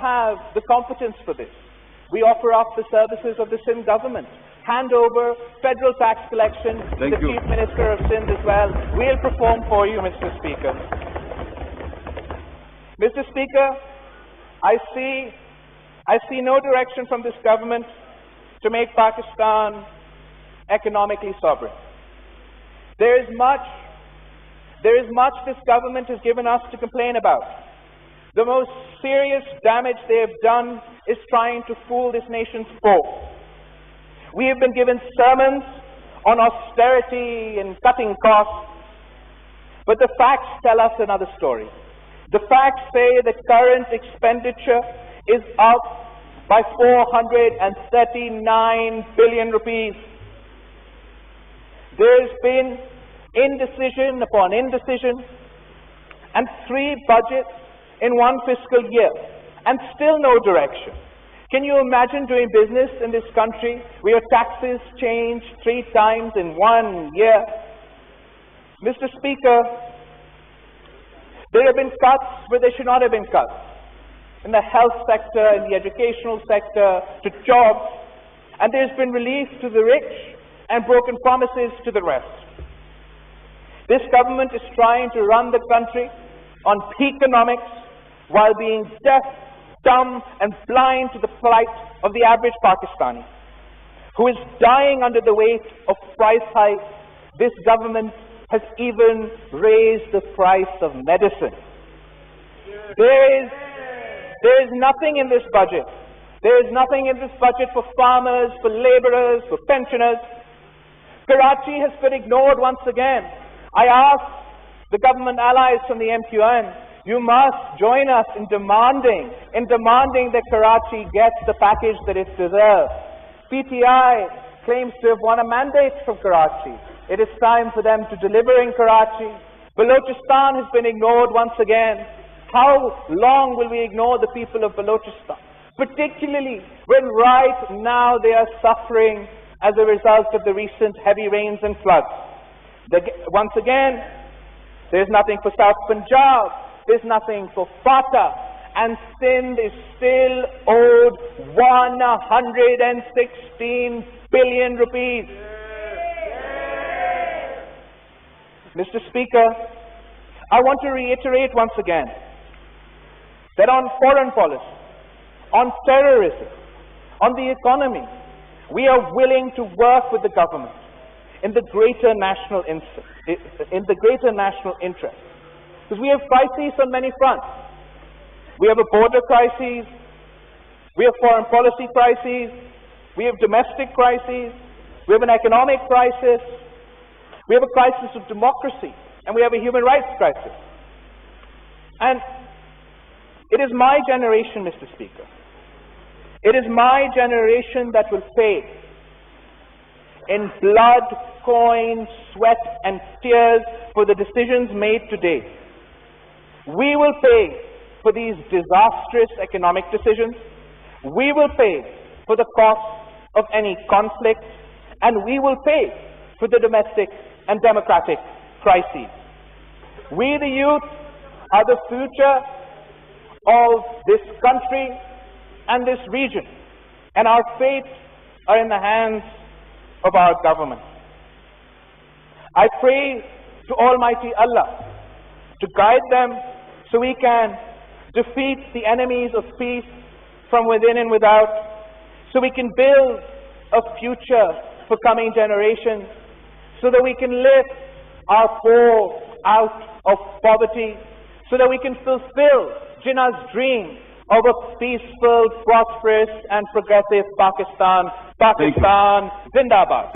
have the competence for this. We offer up the services of the Sindh government. Hand over federal tax collection to the Chief Minister of Sindh as well. We'll perform for you, Mr. Speaker. Mr. Speaker, I see no direction from this government to make Pakistan economically sovereign. There is much this government has given us to complain about. The most serious damage they have done is trying to fool this nation's poor. We have been given sermons on austerity and cutting costs, but the facts tell us another story. The facts say that current expenditure is up by 439 billion rupees. There's been indecision upon indecision and 3 budgets in one fiscal year and still no direction. Can you imagine doing business in this country where your taxes change 3 times in 1 year? Mr. Speaker, there have been cuts where there should not have been cuts. In the health sector, in the educational sector, to jobs, and there's been relief to the rich and broken promises to the rest. This government is trying to run the country on peak economics while being deaf, dumb and blind to the plight of the average Pakistani, who is dying under the weight of price hikes. This government has even raised the price of medicine. There is nothing in this budget. There is nothing in this budget for farmers, for laborers, for pensioners. Karachi has been ignored once again. I ask the government allies from the MQN, you must join us in demanding that Karachi gets the package that it deserves. PTI claims to have won a mandate from Karachi. It is time for them to deliver in Karachi. Balochistan has been ignored once again. How long will we ignore the people of Balochistan? Particularly when right now they are suffering as a result of the recent heavy rains and floods. Once again, there's nothing for South Punjab. There's nothing for Fatah. And Sindh is still owed 116 billion rupees. Mr. Speaker, I want to reiterate once again that on foreign policy, on terrorism, on the economy, we are willing to work with the government in the greater national interest. Because we have crises on many fronts. We have a border crisis, we have foreign policy crises, we have domestic crises, we have an economic crisis, we have a crisis of democracy, and we have a human rights crisis. And it is my generation, Mr. Speaker. It is my generation that will pay in blood, coin, sweat, and tears for the decisions made today. We will pay for these disastrous economic decisions. We will pay for the cost of any conflict, and we will pay for the domestic and democratic crises. We, the youth, are the future of this country and this region, and our fates are in the hands of our government. I pray to Almighty Allah to guide them so we can defeat the enemies of peace from within and without, so we can build a future for coming generations, so that we can lift our poor out of poverty, so that we can fulfill Jinnah's dream of a peaceful, prosperous and progressive Pakistan. Pakistan Zindabad.